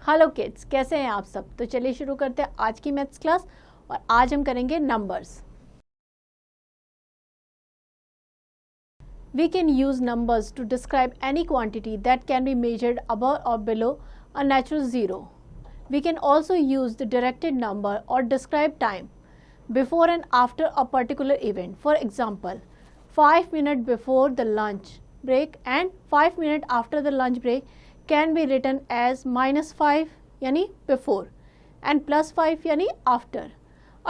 Hello kids, कैसे हैं आप सब। तो चलिए शुरू करते हैं आज की मैथ्स क्लास। और आज हम करेंगे numbers. We can use numbers to describe any quantity that can be measured above और below a natural zero. We can also use the directed number or describe time before and after a particular event. For example, 5 minutes before the lunch break and 5 minutes after the lunch break can be written as -5 यानी before and +5 यानी after.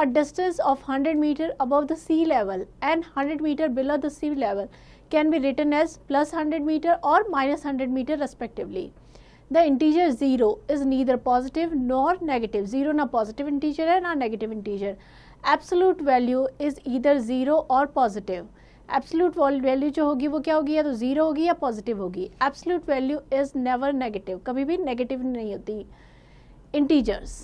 A distance of 100 meter above the sea level and 100 meter below the sea level can be written as +100 meter or -100 meter respectively. The integer 0 is neither positive nor negative. 0 ना positive integer है ना negative integer. Absolute value is either 0 or positive. Absolute value जो होगी वो क्या होगी, या तो 0 होगी या positive होगी. Absolute value is never negative. कभी भी negative नहीं होती. Integers.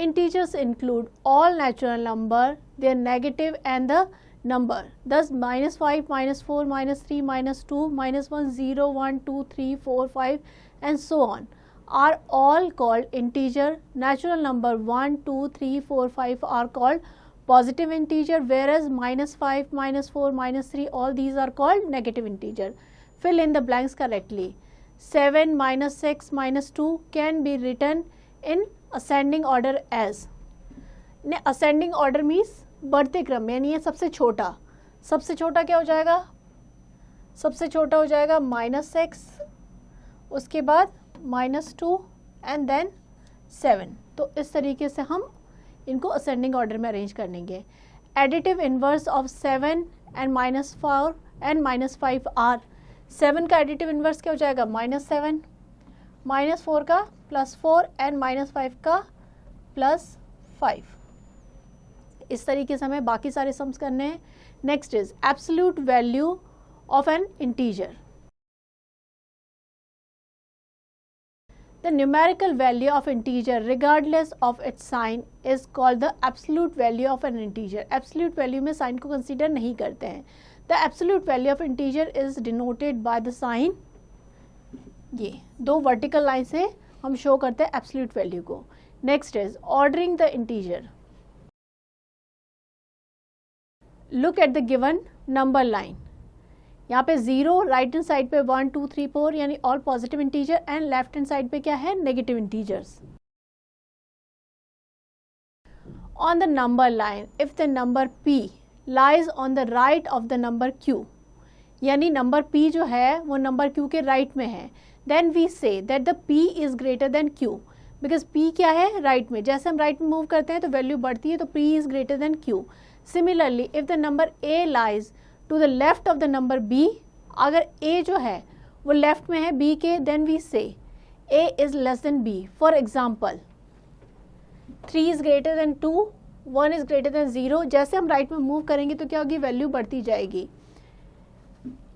Integers include all natural number, their negative and the number. Thus -5, -4, -3, -2, -1, 0, 1, 2, 3, 4, 5 and so on are all called integer. Natural number 1, 2, 3, 4, 5 are called positive integer, whereas -5, -4, -3 all these are called negative integer. Fill in the blanks correctly. 7, -6, -2 can be written in ascending order as. Ascending order means बढ़ते क्रम, यानी ये सबसे छोटा क्या हो जाएगा, सबसे छोटा हो जाएगा -6, उसके बाद -2 एंड देन 7. तो इस तरीके से हम इनको असेंडिंग ऑर्डर में अरेंज कर लेंगे. Additive inverse of 7 and -4 and -5 are. 7 का एडिटिव इन्वर्स क्या हो जाएगा, -7, -4 का +4 एंड -5 का +5. इस तरीके से हमें बाकी सारे सम्स करने हैं. Next is absolute value of an integer. The numerical value of integer regardless of its sign is called the absolute value of an integer. Absolute value में साइन को कंसीडर नहीं करते हैं. The absolute value of integer is denoted by the sign. ये दो vertical line से हम show करते हैं एब्सोल्यूट वैल्यू को. Next is ordering the integer. Look at the given number line. यहाँ पे 0 राइट हैंड साइड पे 1, 2, 3, 4 यानी all positive integer and left hand side पे क्या है, negative integers. On the number line if the number p lies on the right of the number q, यानी number p जो है वो नंबर q के राइट में है, then we say that the p is greater than q. Because p क्या है, right में. जैसे हम राइट में मूव करते हैं तो वैल्यू बढ़ती है, तो p is greater than q. Similarly, if the number a lies to the left of the number b, अगर a जो है वो लेफ्ट में है b के, then we say a is less than b. For example, 3 is greater than 2, 1 is greater than 0. जैसे हम right में मूव करेंगे तो क्या होगी, वैल्यू बढ़ती जाएगी.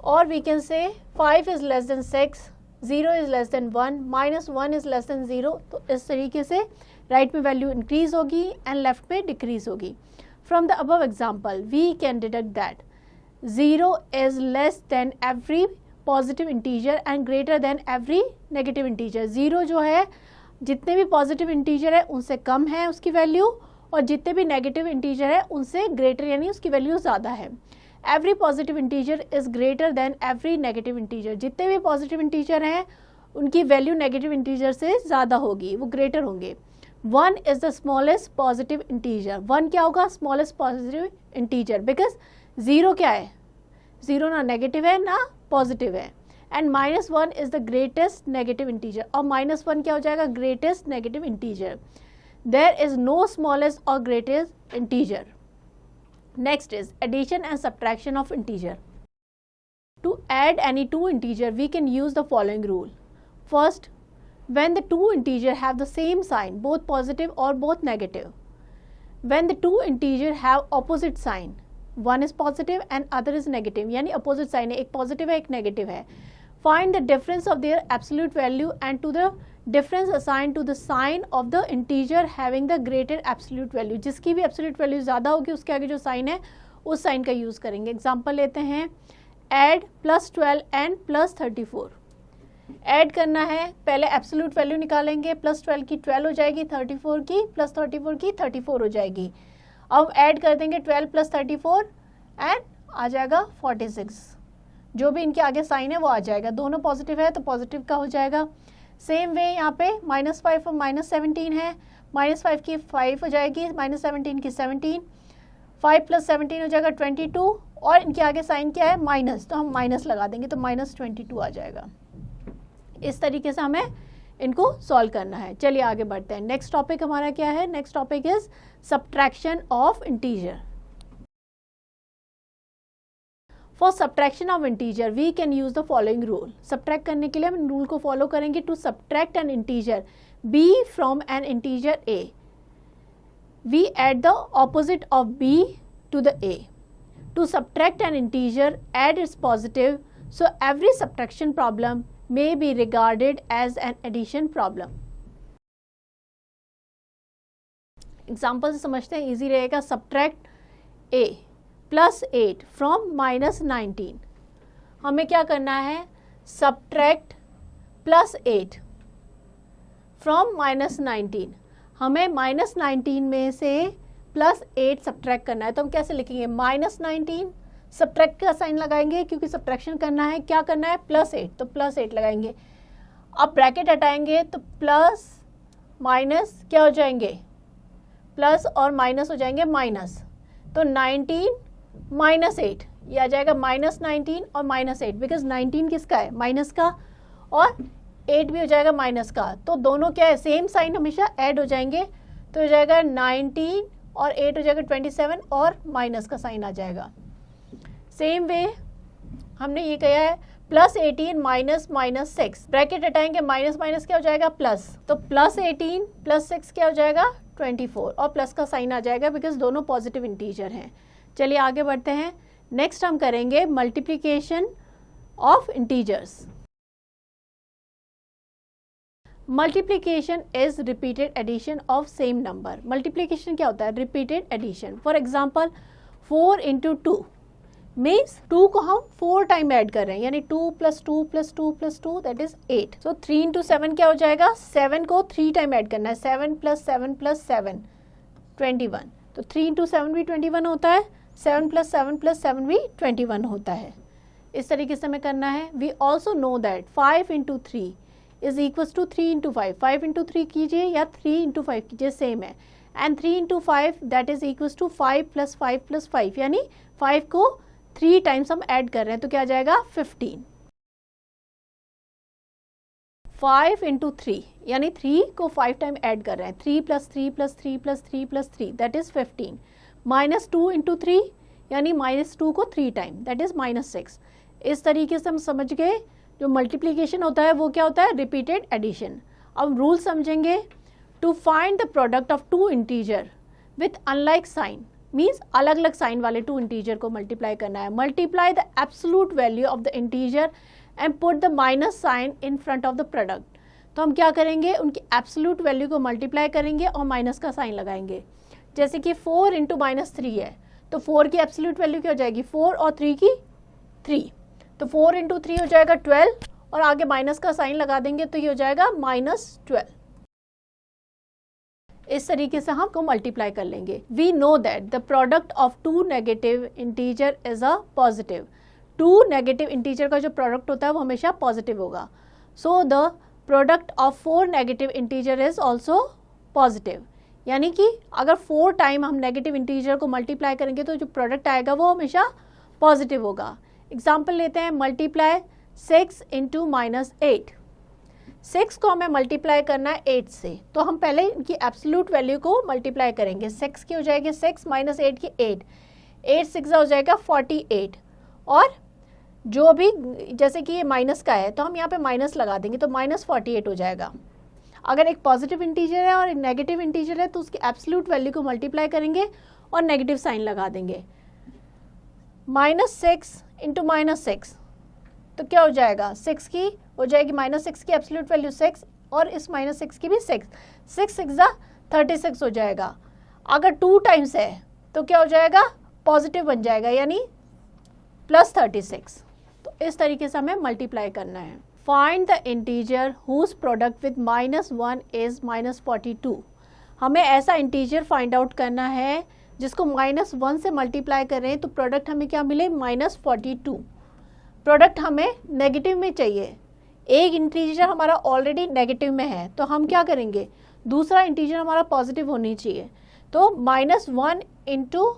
और we can say 5 is less than 6, 0 is less than 1, -1 is less than 0. तो इस तरीके से राइट में वैल्यू इंक्रीज होगी एंड लेफ्ट में डिक्रीज होगी. From the above example, we can deduct that 0 is less than every positive integer and greater than every negative integer. 0 जो है जितने भी positive integer है उनसे कम है उसकी वैल्यू, और जितने भी negative integer है उनसे greater यानी उसकी वैल्यू ज़्यादा है. Every positive integer is greater than every negative integer. जितने भी positive integer हैं उनकी वैल्यू negative integer से ज़्यादा होगी, वो greater होंगे. 1 is the smallest positive integer. 1 क्या होगा, smallest positive integer, because 0 क्या है, 0 ना negative है ना positive है, and -1 is the greatest negative integer. और -1 क्या हो जाएगा, greatest negative integer. There is no smallest or greatest integer. Next is addition and subtraction of integer. To add any two integer, we can use the following rule. First, when the two integer have the same sign, both positive or both negative. When the two integer have opposite sign, one is positive and other is negative, यानी opposite sign है, एक positive है एक negative है. Find the difference of their absolute value and to the difference assigned to the sign of the integer having the greater absolute value. जिसकी भी absolute value ज़्यादा होगी उसके आगे जो sign है उस sign का use करेंगे. Example लेते हैं, add +12 and +34. ऐड करना है, पहले एब्सोल्यूट वैल्यू निकालेंगे, प्लस 12 की 12 हो जाएगी, 34 की प्लस 34 की 34 हो जाएगी। अब ऐड कर देंगे 12 प्लस 34 एंड आ जाएगा 46। जो भी इनके आगे साइन है वो आ जाएगा, दोनों पॉजिटिव है तो पॉजिटिव का हो जाएगा। सेम वे यहाँ पे -5 और -17 है, -5 की 5 हो जाएगी, -17 की 17, 5 प्लस 17 हो जाएगा 22 और इनके आगे साइन क्या है माइनस, तो हम माइनस लगा देंगे तो -22 आ जाएगा। इस तरीके से हमें इनको सॉल्व करना है। चलिए आगे बढ़ते हैं। नेक्स्ट टॉपिक हमारा क्या है? Next topic is subtraction of integer. For subtraction of integer we can use the following rule. Subtract करने के लिए हम रूल को फॉलो करेंगे। To subtract an integer b from an integer a, we add the opposite of b to the a. To subtract an integer, add its positive, so every subtraction problem may be regarded as an addition problem. Example से समझते हैं, easy रहेगा। Subtract a plus 8 from -19। हमें क्या करना है? Subtract plus 8 from -19। हमें -19 में से प्लस 8 सब्ट्रैक्ट करना है, तो हम कैसे लिखेंगे? -19 सब्ट्रैक्ट का साइन लगाएंगे क्योंकि सब्ट्रैक्शन करना है। क्या करना है? +8, तो +8 लगाएंगे। अब ब्रैकेट हटाएंगे तो प्लस माइनस क्या हो जाएंगे? प्लस और माइनस हो जाएंगे माइनस, तो 19 -8 ये आ जाएगा -19 और -8, बिकॉज 19 किसका है? माइनस का, और 8 भी हो जाएगा माइनस का, तो दोनों क्या है? सेम साइन हमेशा ऐड हो जाएंगे, तो हो जाएगा 19 और 8 हो जाएगा 27 और माइनस का साइन आ जाएगा। सेम वे हमने ये किया है +18 -6, ब्रैकेट हटाएंगे, माइनस माइनस क्या हो जाएगा? प्लस, तो +18 + 6 क्या हो जाएगा? 24 और प्लस का साइन आ जाएगा बिकॉज दोनों पॉजिटिव इंटीजर हैं। चलिए आगे बढ़ते हैं। नेक्स्ट हम करेंगे multiplication of integers. Multiplication is repeated addition of same number. Multiplication क्या होता है? Repeated addition. For example 4 × 2 means 2 को हम 4 टाइम ऐड कर रहे हैं, यानी 2 + 2 + 2 + 2 दैट इज 8। सो 3 × 7 क्या हो जाएगा? 7 को 3 टाइम ऐड करना है, 7 + 7 + 7 21, तो 3 × 7 भी 21 होता है, 7 + 7 + 7 भी 21 होता है। इस तरीके से हमें करना है। We also know that 5 × 3 is equals to 3 × 5। 5 × 3 कीजिए या 3 × 5 कीजिए, सेम है। And 3 × 5 that is equals to 5 + 5 + 5, यानी 5 को 3 टाइम्स हम ऐड कर रहे हैं, तो क्या आ जाएगा? 15। 5 × 3 यानी 3 को 5 टाइम ऐड कर रहे हैं, 3 + 3 + 3 + 3 + 3 दैट इज 15। -2 × 3 यानी -2 को 3 टाइम दैट इज -6। इस तरीके से हम समझ गए जो मल्टीप्लिकेशन होता है वो क्या होता है? Repeated addition. अब रूल समझेंगे। To find the product of 2 integer with unlike sign, means अलग अलग साइन वाले 2 इंटीजर को मल्टीप्लाई करना है। Multiply the absolute value of the integer and put the minus sign in front of the product. तो हम क्या करेंगे? उनकी एब्सोल्यूट वैल्यू को मल्टीप्लाई करेंगे और माइनस का साइन लगाएंगे। जैसे कि 4 × -3 है, तो 4 की एब्सोल्यूट वैल्यू क्या हो जाएगी? 4 और 3 की 3, तो 4 × 3 हो जाएगा 12 और आगे माइनस का साइन लगा देंगे तो ये हो जाएगा -12। इस तरीके से हम को मल्टीप्लाई कर लेंगे। We know that the product of 2 negative integer is a positive. 2 negative integer का जो प्रोडक्ट होता है वो हमेशा पॉजिटिव होगा। So the product of 4 negative integer is also positive, यानी कि अगर 4 टाइम हम नेगेटिव इंटीजर को मल्टीप्लाई करेंगे तो जो प्रोडक्ट आएगा वो हमेशा पॉजिटिव होगा। एग्जाम्पल लेते हैं। मल्टीप्लाई 6 × -8। 6 को हमें मल्टीप्लाई करना है 8 से, तो हम पहले इनकी एब्सोल्यूट वैल्यू को मल्टीप्लाई करेंगे। 6 की हो जाएगी 6 -8 की 8, 8 6 हो जाएगा 48, और जो भी जैसे कि ये माइनस का है तो हम यहाँ पे माइनस लगा देंगे तो -48 हो जाएगा। अगर एक पॉजिटिव इंटीजर है और एक नेगेटिव इंटीजर है तो उसकी एब्सोल्यूट वैल्यू को मल्टीप्लाई करेंगे और नेगेटिव साइन लगा देंगे। -6 × -6 तो क्या हो जाएगा? 6 की हो जाएगी -6 की एब्सोल्यूट वैल्यू 6 और इस -6 की भी 6, 6 6 36 हो जाएगा। अगर 2 टाइम्स है तो क्या हो जाएगा? पॉजिटिव बन जाएगा, यानी +36। तो इस तरीके से हमें मल्टीप्लाई करना है। Find the integer whose product with -1 is -42। हमें ऐसा इंटीजर फाइंड आउट करना है जिसको -1 से मल्टीप्लाई करें तो प्रोडक्ट हमें क्या मिले, -42। प्रोडक्ट हमें नेगेटिव में चाहिए, एक इंटीजर हमारा ऑलरेडी नेगेटिव में है, तो हम क्या करेंगे, दूसरा इंटीजर हमारा पॉजिटिव होनी चाहिए। तो -1 ×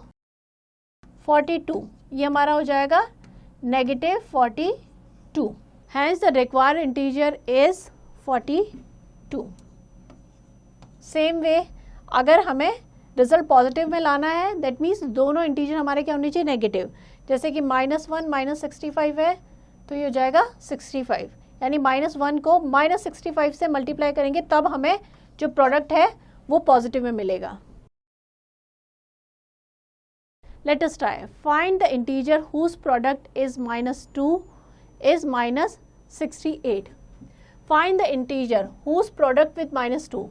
42 ये हमारा हो जाएगा -42। Hence the required integer is 42। Same way अगर हमें रिजल्ट पॉजिटिव में लाना है, दैट मीन्स दोनों इंटीजर हमारे क्या होने चाहिए, नेगेटिव। जैसे कि -1 -65 है तो ये हो जाएगा 65, यानी -1 को -65 से मल्टीप्लाई करेंगे तब हमें जो प्रोडक्ट है वो पॉजिटिव में मिलेगा। Let us try. Find the integer whose product is -2 is -68. Find the integer whose product with -2,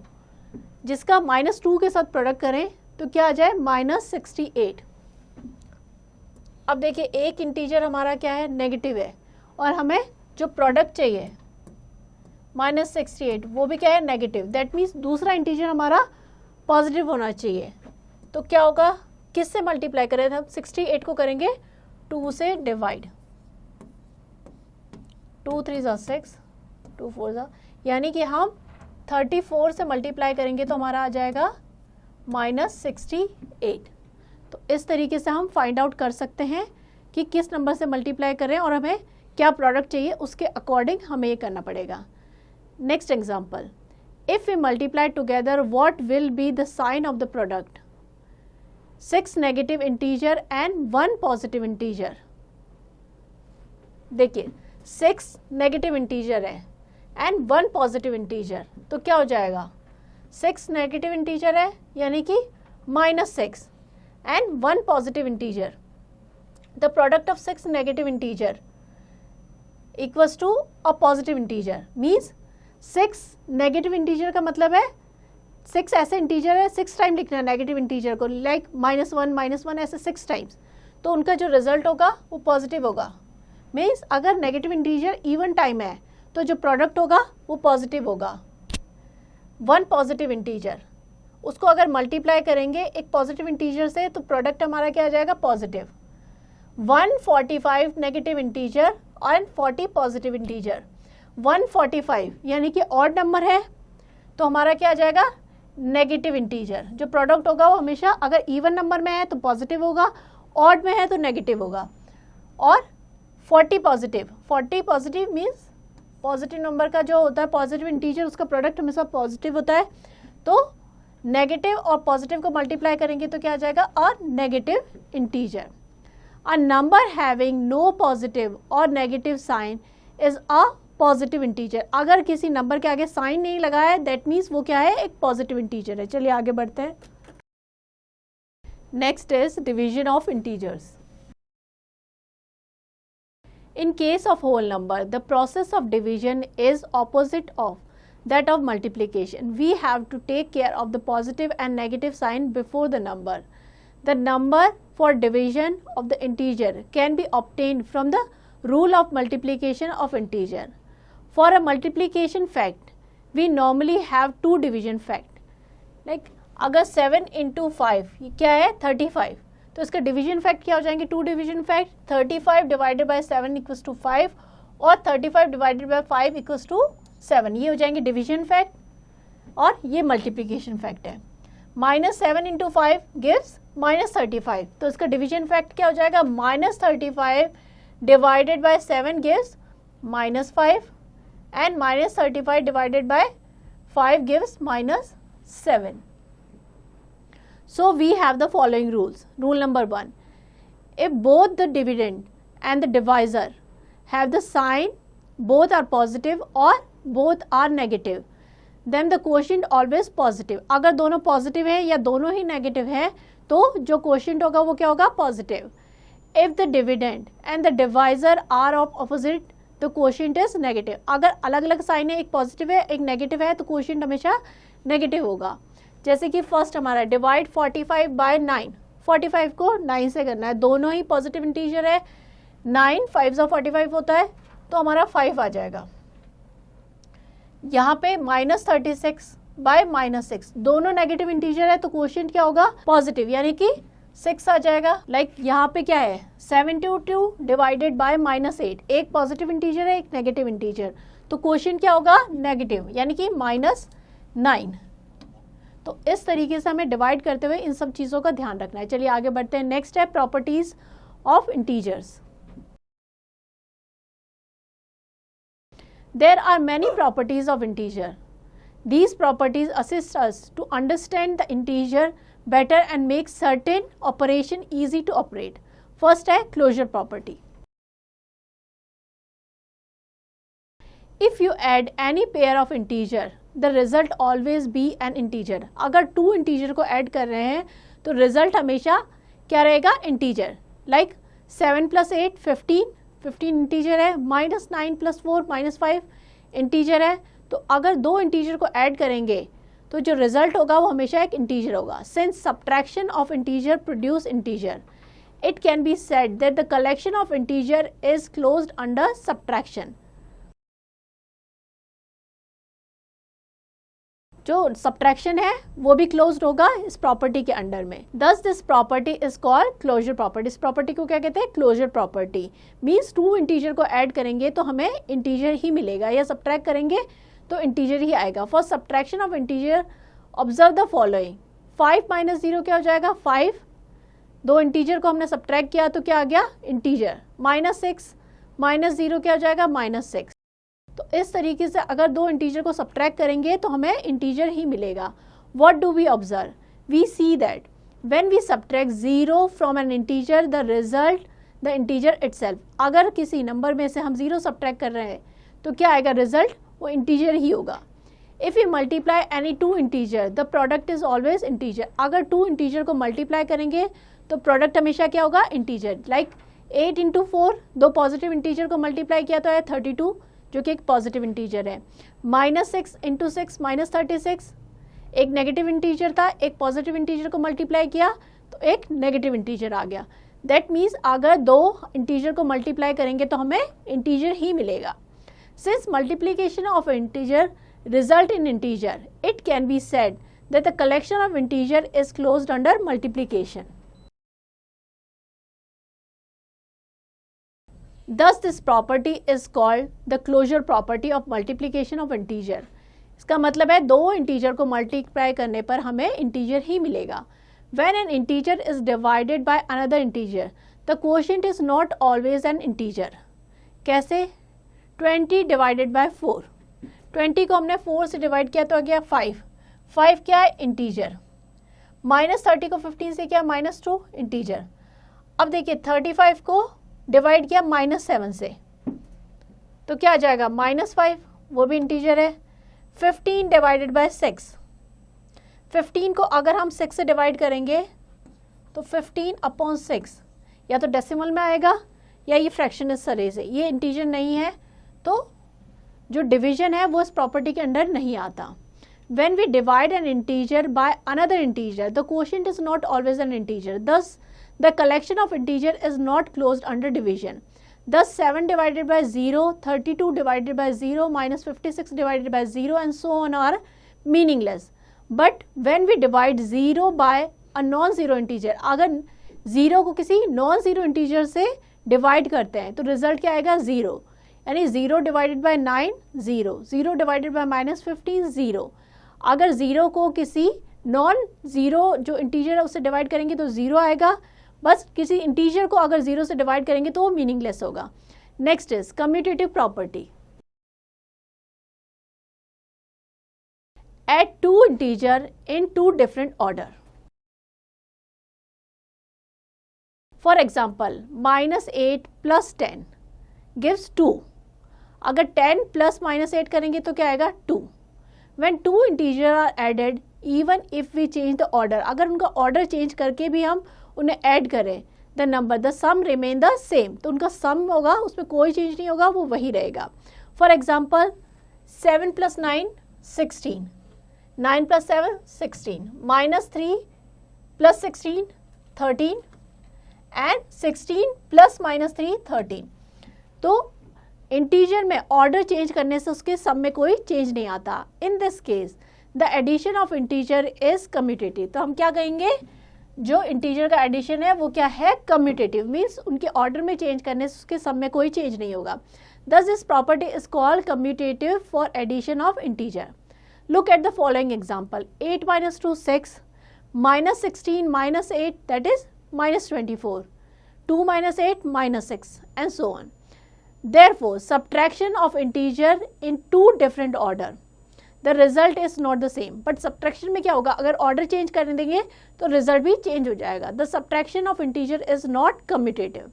जिसका -2 के साथ प्रोडक्ट करें तो क्या आ जाए, -68। अब देखिए एक इंटीजर हमारा क्या है, नेगेटिव है, और हमें जो प्रोडक्ट चाहिए -68 वो भी क्या है, नेगेटिव। दैट मीन्स दूसरा इंटीजर हमारा पॉजिटिव होना चाहिए। तो क्या होगा, किससे मल्टीप्लाई करें, हम 68 को करेंगे 2 से डिवाइड, 2 3 = 6, 2 4 = यानी कि हम 34 से मल्टीप्लाई करेंगे तो हमारा आ जाएगा -68। तो इस तरीके से हम फाइंड आउट कर सकते हैं कि किस नंबर से मल्टीप्लाई करें और हमें क्या प्रोडक्ट चाहिए, उसके अकॉर्डिंग हमें ये करना पड़ेगा। Next example, if we multiply together what will be the sign of the product, 6 negative integer and 1 positive integer. देखिए 6 नेगेटिव इंटीजर है एंड 1 पॉजिटिव इंटीजर, तो क्या हो जाएगा, 6 नेगेटिव इंटीजर है यानी कि -6 and 1 positive integer. The product of 6 negative integer equals to a positive integer, means 6 negative integer का मतलब है 6 ऐसे इंटीजर है, 6 टाइम लिखना है नेगेटिव इंटीजर को, लाइक -1 ऐसे 6 टाइम्स, तो उनका जो रिजल्ट होगा वो पॉजिटिव होगा। मीन्स अगर नेगेटिव इंटीजर इवन टाइम है तो जो प्रोडक्ट होगा वो पॉजिटिव होगा। 1 पॉजिटिव इंटीजर, उसको अगर मल्टीप्लाई करेंगे एक पॉजिटिव इंटीजर से तो प्रोडक्ट हमारा क्या आ जाएगा, पॉजिटिव। 145 नेगेटिव इंटीजर और 40 पॉजिटिव इंटीजर। 145 यानी कि ऑड नंबर है तो हमारा क्या आ जाएगा, नेगेटिव इंटीजर। जो प्रोडक्ट होगा वो हमेशा अगर इवन नंबर में है तो पॉजिटिव होगा, ऑड में है तो नेगेटिव होगा। और 40 पॉजिटिव मीन्स पॉजिटिव नंबर का जो होता है पॉजिटिव इंटीजर, उसका प्रोडक्ट हमेशा पॉजिटिव होता है। तो नेगेटिव और पॉजिटिव को मल्टीप्लाई करेंगे तो क्या आ जाएगा, a negative integer. A number having no positive और negative sign is a positive integer. अगर किसी नंबर के आगे साइन नहीं लगा है दैट मीन्स वो क्या है, एक पॉजिटिव इंटीजर है। चलिए आगे बढ़ते हैं। Next is division of integers. In case of whole number, the process of division is opposite of that of multiplication. We have to take care of the positive and negative sign before the number. The number for division of the integer can be obtained from the rule of multiplication of integer. For a multiplication fact, we normally have 2 division fact. Like अगर 7 × 5 ये क्या है, 35, तो इसका division fact क्या हो जाएंगे, 2 division fact. 35 divided by 7 = 5 और 35 डिवाइडेड बाय 5 = 7, ये हो जाएंगे डिवीजन फैक्ट। और ये मल्टीप्लिकेशन फैक्ट है। -7 × 5 गिव्स -35, तो इसका डिवीजन फैक्ट क्या हो जाएगा, -35 divided by 7 gives -5 and -35 divided by 5 gives -7. So we have the following rules. Rule number 1, if both the dividend and the divisor have the sign both are positive or both are negative, then the quotient always positive. अगर दोनों positive है या दोनों ही negative है तो जो quotient होगा वो क्या होगा, positive. If the dividend and the divisor are of opposite, the quotient is negative. अगर अलग अलग साइन है, एक पॉजिटिव है एक नेगेटिव है, तो क्वोशिएंट हमेशा नेगेटिव होगा। जैसे कि फर्स्ट हमारा डिवाइड 45 बाय 9, 45 को 9 से करना है, दोनों ही पॉजिटिव इंटीजर है। 9 5 × 45 होता है तो हमारा 5 आ जाएगा। यहाँ पे -36 बाय -6 दोनों नेगेटिव इंटीजर है, तो क्वोशिएंट क्या होगा? पॉजिटिव, यानी कि 6 आ जाएगा। लाइक यहाँ पे क्या है? 72 डिवाइडेड बाय -8, एक पॉजिटिव इंटीजर है, एक नेगेटिव इंटीजर, तो क्वोशिएंट क्या होगा? नेगेटिव, यानी कि -9। तो इस तरीके से हमें डिवाइड करते हुए इन सब चीज़ों का ध्यान रखना है। चलिए आगे बढ़ते हैं। नेक्स्ट है properties of integers. There are many properties of integer. These properties assist us to understand the integer better and make certain operation easy to operate. First है closure property. If you add any pair of integer, the result always be an integer. अगर 2 integer को add कर रहे हैं तो result हमेशा क्या रहेगा? integer. Like 7 plus 8 15 इंटीजर है, -9 + 4 -5 इंटीजर है, तो अगर 2 इंटीजर को ऐड करेंगे तो जो रिजल्ट होगा वो हमेशा एक इंटीजर होगा। Since subtraction of integer produce integer, it can be said that the collection of integer is closed under subtraction. जो सब्ट्रैक्शन है वो भी क्लोज्ड होगा इस प्रॉपर्टी के अंडर में। Thus this property is called closure property. इस प्रॉपर्टी को क्या कहते हैं? Closure property. मीन्स 2 इंटीजर को ऐड करेंगे तो हमें इंटीजर ही मिलेगा, या सब्ट्रैक्ट करेंगे तो इंटीजर ही आएगा। For subtraction of integer observe the following. 5 - 0 क्या हो जाएगा? 5। 2 इंटीजर को हमने सब्ट्रैक्ट किया तो क्या आ गया? इंटीजर। -6 - 0 क्या हो जाएगा? -6। तो इस तरीके से अगर 2 इंटीजर को सब्ट्रैक्ट करेंगे तो हमें इंटीजर ही मिलेगा। What do we observe? We see that when we subtract 0 from an integer the result the integer itself. अगर किसी नंबर में से हम 0 सब्ट्रैक्ट कर रहे हैं तो क्या आएगा? रिजल्ट वो इंटीजर ही होगा। If you multiply any 2 integer the product is always integer. अगर 2 इंटीजर को मल्टीप्लाई करेंगे तो प्रोडक्ट हमेशा क्या होगा? इंटीजर। लाइक 8 × 4, 2 पॉजिटिव इंटीजर को मल्टीप्लाई किया तो है 32, जो कि एक पॉजिटिव इंटीजर है। -6 × 6 -36, एक नेगेटिव इंटीजर था, एक पॉजिटिव इंटीजर को मल्टीप्लाई किया तो एक नेगेटिव इंटीजर आ गया। दैट मीन्स अगर 2 इंटीजर को मल्टीप्लाई करेंगे तो हमें इंटीजर ही मिलेगा। Since multiplication of integer result in integer, it can be said that the collection of integer is closed under multiplication. Thus this property is called the closure property of multiplication of integer. इसका मतलब है 2 integer को multiply करने पर हमें integer ही मिलेगा। When an integer is divided by another integer, the quotient is not always an integer. कैसे? 20 डिवाइडेड बाय 4, 20 को हमने 4 से डिवाइड किया तो आ गया 5, 5 क्या है? इंटीजर। -30 को 15 से किया -2, इंटीजर। अब देखिए 35 को डिवाइड किया -7 से तो क्या आ जाएगा? -5, वो भी इंटीजर है। 15 डिवाइडेड बाय 6, 15 को अगर हम 6 से डिवाइड करेंगे तो 15/6 या तो डेसिमल में आएगा या ये फ्रैक्शन इस तरह से, ये इंटीजर नहीं है तो जो डिवीजन है वो इस प्रॉपर्टी के अंडर नहीं आता। When we divide an integer by another integer, the quotient is not always an integer. Thus, the collection of integer is not closed under division. Thus, 7 divided by 0, 32 divided by 0, -56 divided by 0 and so on are meaningless. But when we divide 0 by a non-zero integer, अगर 0 को किसी non-zero integer से divide करते हैं तो result क्या आएगा? 0। यानी 0 डिवाइडेड बाय 9 0, 0 डिवाइडेड बाय -15 0। अगर 0 को किसी नॉन ज़ीरो जो इंटीजर है उससे डिवाइड करेंगे तो 0 आएगा। बस किसी इंटीजर को अगर 0 से डिवाइड करेंगे तो वो मीनिंगलेस होगा। Next is commutative property. Add 2 integer in 2 different order. For example -8 + 10 gives 2। अगर 10 + -8 करेंगे तो क्या आएगा? 2। When 2 integer are added even if we change the order, अगर उनका ऑर्डर चेंज करके भी हम उन्हें ऐड करें the number the sum remain the same, तो उनका सम होगा उसमें कोई चेंज नहीं होगा, वो वही रहेगा। For example 7 + 9 16, 9 + 7 16, -3 + 16 13 and 16 + -3 13। तो इंटीजर में ऑर्डर चेंज करने से उसके सम में कोई चेंज नहीं आता. In this case the addition of integer is commutative. तो हम क्या कहेंगे, जो इंटीजर का एडिशन है वो क्या है, कम्यूटेटिव. मीन्स उनके ऑर्डर में चेंज करने से उसके सम में कोई चेंज नहीं होगा. Thus this property is called commutative for addition of integer. Look at the following example. 8 minus 2 6, minus 16 minus 8, that is minus 24. 2 minus 8 minus 6, and so on. Therefore subtraction of integer in two different order, the result is not the same. But subtraction में क्या होगा, अगर order change करने देंगे तो result भी change हो जाएगा. The subtraction of integer is not commutative.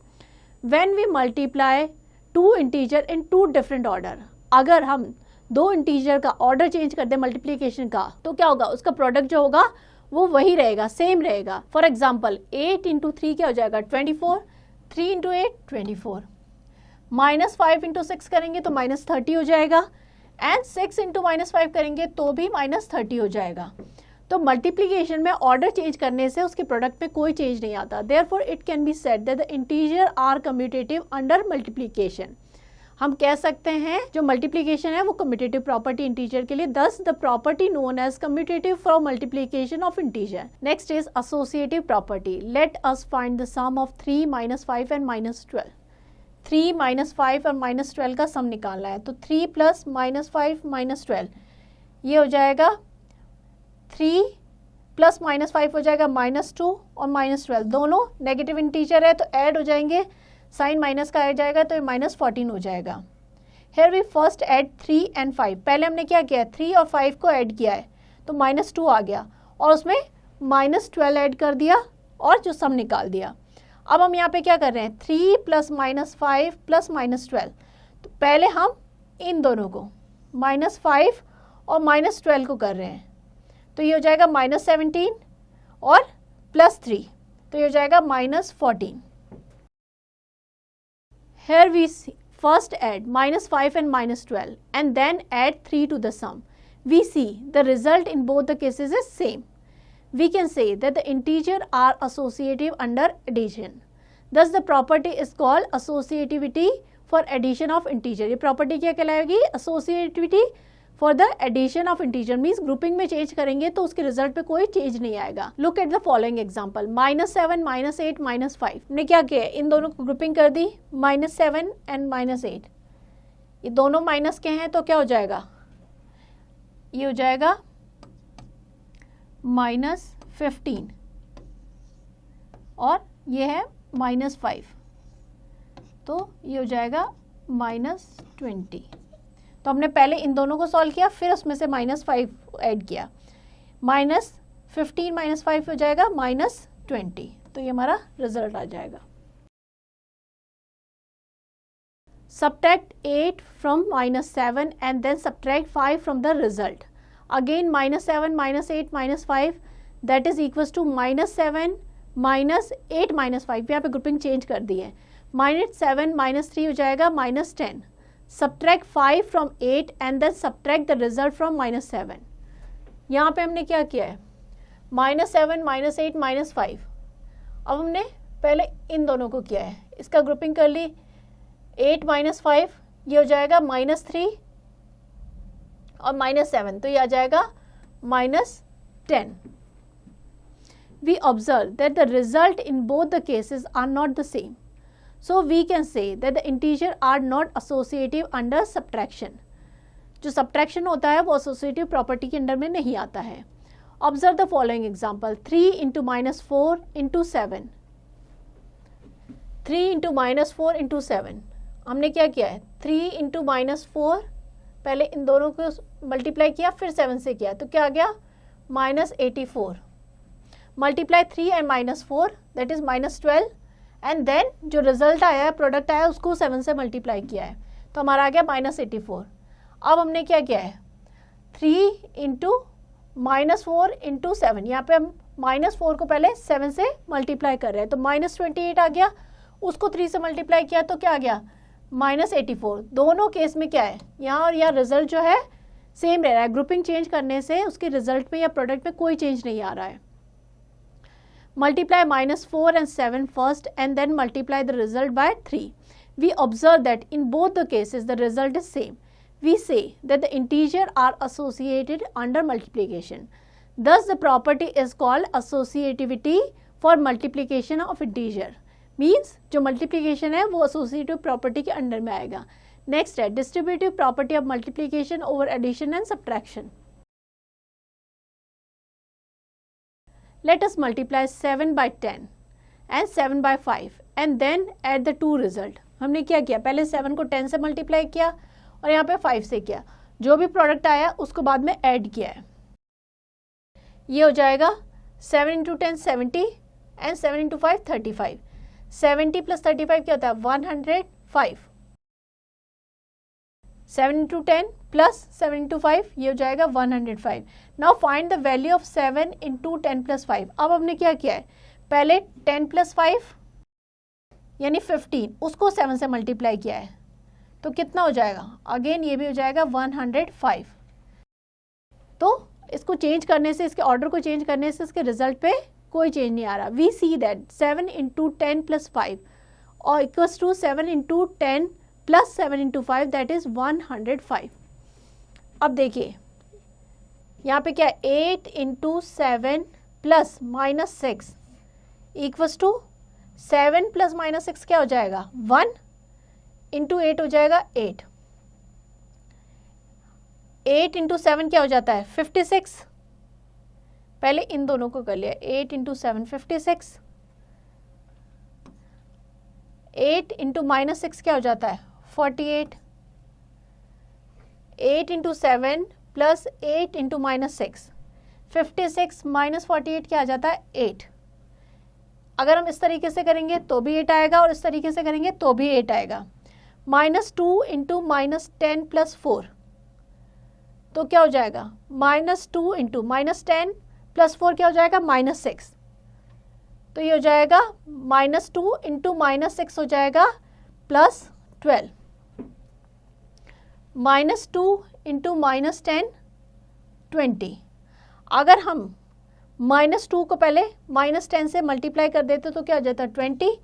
When we multiply two integer in two different order, अगर हम दो इंटीजर का ऑर्डर चेंज कर दें मल्टीप्लिकेशन का, तो क्या होगा, उसका प्रोडक्ट जो होगा वो वही रहेगा, सेम रहेगा. फॉर एग्जाम्पल 8 इंटू 3 क्या हो जाएगा 24, 3 इंटू 8 24, माइनस 5 इंटू 6 करेंगे तो माइनस 30 हो जाएगा, एंड 6 इंटू माइनस 5 करेंगे तो भी माइनस 30 हो जाएगा. तो मल्टीप्लिकेशन में ऑर्डर चेंज करने से उसके प्रोडक्ट में कोई चेंज नहीं आता. Therefore it can be said that the integer are commutative under multiplication. हम कह सकते हैं जो मल्टीप्लिकेशन है वो कम्यूटेटिव प्रॉपर्टी इंटीजर के लिए. Thus the property known as commutative for multiplication of integer. Next is associative property. Let us find the sum of 3 minus 5 and minus 12. 3 minus 5 और माइनस 12 का सम निकालना है. तो 3 प्लस माइनस 5 माइनस 12 ये हो जाएगा 3 प्लस माइनस 5 हो जाएगा माइनस 2 और माइनस 12, दोनों नेगेटिव इंटीजर है तो ऐड हो जाएंगे, साइन माइनस का आ जाएगा तो ये माइनस 14 हो जाएगा. Here we first add 3 and 5. पहले हमने क्या किया, 3 और 5 को ऐड किया है तो माइनस 2 आ गया और उसमें माइनस 12 ऐड कर दिया और जो सम निकाल दिया. अब हम यहाँ पे क्या कर रहे हैं, 3 प्लस माइनस 5 प्लस माइनस 12. तो पहले हम इन दोनों को माइनस 5 और माइनस 12 को कर रहे हैं, तो ये हो जाएगा माइनस 17 और प्लस 3, तो ये हो जाएगा minus 14. Here we first add minus 5 and minus 12 and then add 3 to the sum. We see the result in both the cases is same. We can say that the integer are associative under addition. Thus the property is called associativity for addition of integer. ये property क्या कहलाएगी, associativity for the addition of integer. Means grouping में change करेंगे तो उसके result पे कोई change नहीं आएगा. Look at the following example. Minus 7 minus 8 minus 5. ने क्या किया, इन दोनों को ग्रुपिंग कर दी, माइनस 7 एंड माइनस 8. ये दोनों माइनस के हैं तो क्या हो जाएगा, ये हो जाएगा माइनस 15 और ये है माइनस 5, तो ये हो जाएगा माइनस 20. तो हमने पहले इन दोनों को सॉल्व किया, फिर उसमें से माइनस 5 ऐड किया. माइनस 15 माइनस 5 हो जाएगा माइनस 20. तो ये हमारा रिजल्ट आ जाएगा. Subtract 8 from minus 7 and then subtract 5 from the result. Again minus 7 minus 8 minus 5 that is equals to minus 7 minus 8 minus 5. यहाँ पे ग्रुपिंग चेंज कर दी है. माइनस 7 माइनस 3 हो जाएगा minus 10. Subtract 5 from 8 and then subtract the result from minus 7. यहाँ पे हमने क्या किया है, माइनस 7 माइनस 8 माइनस 5. अब हमने पहले इन दोनों को किया है, इसका ग्रुपिंग कर ली. 8 माइनस 5 ये हो जाएगा माइनस 3 और माइनस 7, तो ये आ जाएगा minus 10. We observe that the result in both the cases are not the same. So we can say that the integer are not associative under subtraction. जो subtraction होता है वो associative property के under में नहीं आता है. Observe the following example. 3 into minus 4 into 7. 3 into minus 4 into 7. हमने क्या किया है, 3 into minus 4 पहले इन दोनों को मल्टीप्लाई किया, फिर 7 से किया, तो क्या आ गया minus 84. Multiply 3 and minus 4 that is minus 12 and then जो रिजल्ट आया है, प्रोडक्ट आया, उसको 7 से मल्टीप्लाई किया है, तो हमारा आ गया माइनस 84. अब हमने क्या किया है, 3 इंटू माइनस 4 इंटू 7, यहाँ पे हम माइनस 4 को पहले 7 से मल्टीप्लाई कर रहे हैं, तो माइनस 28 आ गया, उसको 3 से मल्टीप्लाई किया तो क्या आ गया माइनस 84. दोनों केस में क्या है, यहाँ और यहाँ रिजल्ट जो है सेम रह रहा है. ग्रुपिंग चेंज करने से उसके रिजल्ट में या प्रोडक्ट में कोई चेंज नहीं आ रहा है. Multiply minus 4 and 7 first and then multiply the result by 3. we observe that in both the cases the result is same. We say that the integers are associated under multiplication. Thus the property is called associativity for multiplication of integer. Means जो multiplication है वो associative property के under में आएगा. Next है distributive property of multiplication over addition and subtraction. Let us multiply 7 by 10 and 7 by 5 and then add the two result. हमने क्या किया, पहले 7 को 10 से मल्टीप्लाई किया और यहाँ पे 5 से किया. जो भी प्रोडक्ट आया उसको बाद में ऐड किया है. ये हो जाएगा 7 इंटू 10 70 एंड 7 इंटू 5 35. 70 प्लस 35 क्या होता है 105. 7 इंटू 10 प्लस 7 इंटू 5 ये हो जाएगा 105. Now find the value of 7 into 10 plus 5. अब हमने क्या किया है, पहले 10 प्लस 5 यानी 15 उसको 7 से मल्टीप्लाई किया है तो कितना हो जाएगा, अगेन ये भी हो जाएगा 105. तो इसको चेंज करने से, इसके ऑर्डर को चेंज करने से इसके रिजल्ट पे कोई चेंज नहीं आ रहा. We see that 7 into 10 plus 5 और equals to 7 into 10 plus 7 into 5 that is 105. अब देखिए यहाँ पे क्या है 8 into 7 plus minus 6 equals to 7 plus minus 6 क्या हो जाएगा 1 इंटू 8 हो जाएगा 8. 8 इंटू 7 क्या हो जाता है 56. पहले इन दोनों को कर लिया 8 इंटू 7 56. 8 इंटू माइनस 6 क्या हो जाता है 48. 8 into 7 plus 8 into minus 6 56 minus 48 क्या आ जाता है 8. अगर हम इस तरीके से करेंगे तो भी 8 आएगा और इस तरीके से करेंगे तो भी 8 आएगा. -2 इंटू माइनस 10 प्लस 4 तो क्या हो जाएगा -2 इंटू माइनस 10 प्लस 4 क्या हो जाएगा -6. तो ये हो जाएगा -2 इंटू माइनस 6 हो जाएगा प्लस 12. -2 into minus 10 20. अगर हम -2 को पहले -10 से मल्टीप्लाई कर देते तो क्या हो जाता 20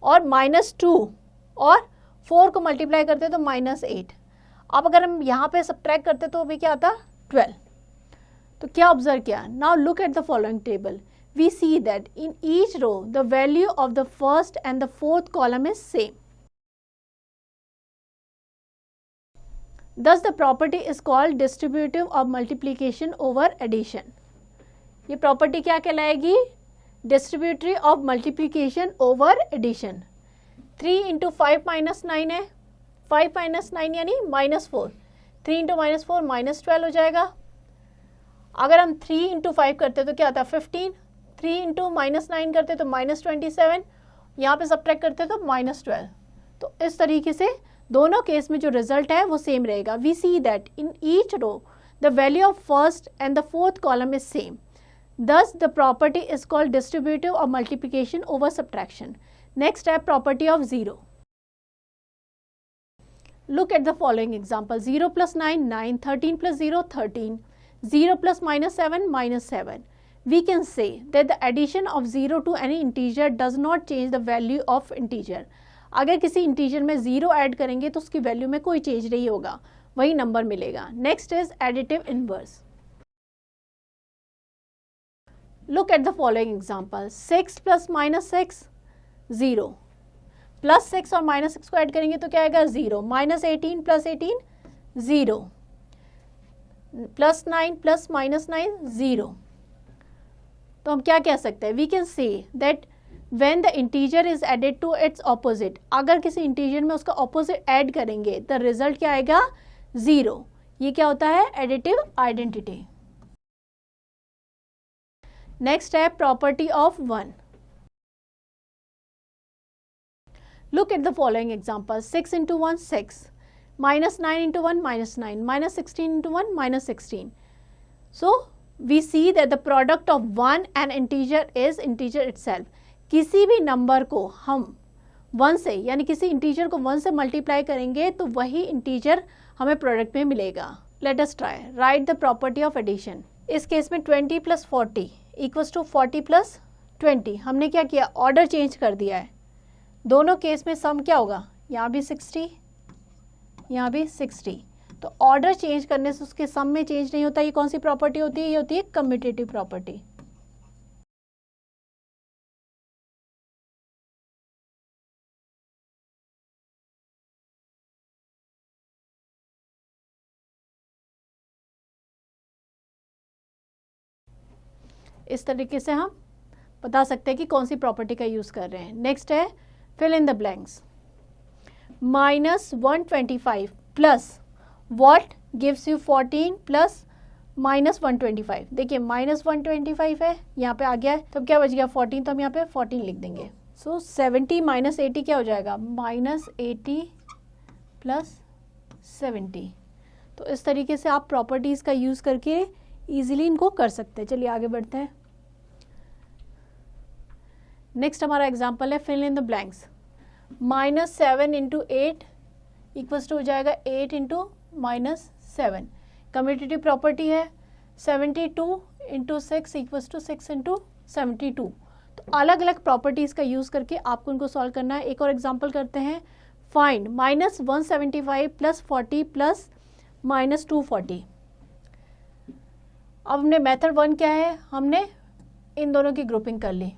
और -2 और 4 को मल्टीप्लाई करते तो -8. अब अगर हम यहाँ पे सब्ट्रैक्ट करते तो अभी क्या आता 12. तो क्या ऑब्जर्व किया, now look at the following table. We see that in each row the value of the first and the fourth column is same. Thus the property is called distributive of multiplication over addition. ये property क्या कहलाएगी, distributivity of multiplication over addition. 3 into 5 minus 9 है, 5 minus 9 यानी -4. 3 into minus 4 -12 हो जाएगा. अगर हम 3 into 5 करते तो क्या आता है 15. 3 इंटू माइनस 9 करते तो -27. यहाँ पे सब्ट्रैक्ट करते तो -12. तो इस तरीके से दोनों केस में जो रिजल्ट है वो सेम रहेगा. We see that in each row the value of first and the fourth column is same. Thus the property is called distributive of multiplication over subtraction. Next step, property of 0. Look at the following example. 0 plus 9 9, 13 plus 0 13, 0 plus -7 -7. We can say that the addition of 0 to any integer does not change the value of integer. अगर किसी integer में 0 add करेंगे तो उसकी value में कोई change नहीं होगा, वही नंबर मिलेगा. Next is additive inverse. Look at the following example. 6 plus -6 0. Plus 6 और -6 को ऐड करेंगे तो क्या आएगा 0. -18 प्लस 18 0. Plus 9 plus -9 0. तो हम क्या कह सकते हैं, we can say that when the integer is added to its opposite. अगर किसी इंटीजर में उसका ऑपोजिट ऐड करेंगे द रिजल्ट क्या आएगा 0. ये क्या होता है एडिटिव आइडेंटिटी. नेक्स्ट है property of 1. Look at the following example. 6 into 1 6, -9 into 1 -9, -16 into 1 -16. So we see that the product of one and integer is integer itself. किसी भी नंबर को हम 1 से यानी किसी इंटीजर को 1 से मल्टीप्लाई करेंगे तो वही इंटीजर हमें प्रोडक्ट में मिलेगा. Let us try. Write the property of addition. इस केस में 20 प्लस 40 इक्वल्स टू 40 प्लस 20. हमने क्या किया ऑर्डर चेंज कर दिया है दोनों केस में सम क्या होगा, यहाँ भी 60, यहाँ भी 60, तो ऑर्डर चेंज करने से उसके सम में चेंज नहीं होता। ये कौन सी प्रॉपर्टी होती है, ये होती है कम्यूटेटिव प्रॉपर्टी। इस तरीके से हम बता सकते हैं कि कौन सी प्रॉपर्टी का यूज़ कर रहे हैं। नेक्स्ट है fill in the blanks. -125 plus what gives you 14 plus -125। देखिए -125 है, यहाँ पे आ गया है, तो क्या बच गया 14, तो हम यहाँ पे 14 लिख देंगे। सो 70 - 80 क्या हो जाएगा, -80 प्लस 70। तो इस तरीके से आप प्रॉपर्टीज़ का यूज़ करके ईजिली इनको कर सकते हैं। चलिए आगे बढ़ते हैं। नेक्स्ट हमारा एग्जाम्पल है fill in the blanks. -7 × 8 equals to हो जाएगा 8 × -7। कम्यूटेटिव प्रॉपर्टी है। 72 × 6 इक्वल्स टू 6 × 72। तो अलग अलग प्रॉपर्टीज़ का यूज़ करके आपको उनको सॉल्व करना है। एक और एग्जाम्पल करते हैं। फाइंड -175 + 40 + -240। अब हमने मेथड 1 क्या है, हमने इन दोनों की ग्रुपिंग कर ली।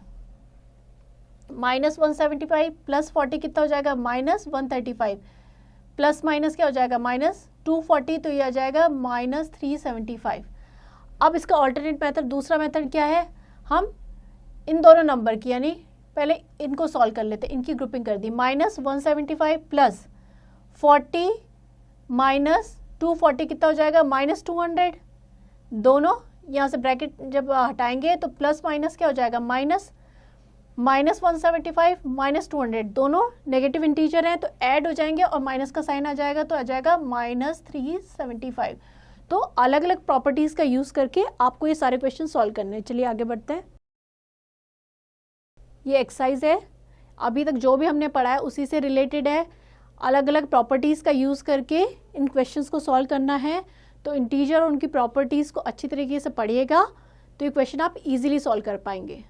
-175 + 40 कितना हो जाएगा, -135, प्लस माइनस क्या हो जाएगा, -240, तो ये आ जाएगा -375। अब इसका ऑल्टरनेट मेथड, दूसरा मेथड क्या है, हम इन दोनों नंबर की यानी पहले इनको सॉल्व कर लेते हैं, इनकी ग्रुपिंग कर दी। -175 + 40 - 240 कितना हो जाएगा, -200। दोनों यहाँ से ब्रैकेट जब हटाएंगे तो प्लस माइनस क्या हो जाएगा, -175 - 200, दोनों नेगेटिव इंटीजर हैं तो ऐड हो जाएंगे और माइनस का साइन आ जाएगा, तो आ जाएगा -375। तो अलग अलग प्रॉपर्टीज़ का यूज़ करके आपको ये सारे क्वेश्चन सॉल्व करने हैं। चलिए आगे बढ़ते हैं। ये एक्सरसाइज है, अभी तक जो भी हमने पढ़ा है उसी से रिलेटेड है। अलग अलग प्रॉपर्टीज़ का यूज़ करके इन क्वेश्चंस को सॉल्व करना है। तो इंटीजर और उनकी प्रॉपर्टीज़ को अच्छी तरीके से पढ़िएगा तो ये क्वेश्चन आप इजीली सॉल्व कर पाएंगे।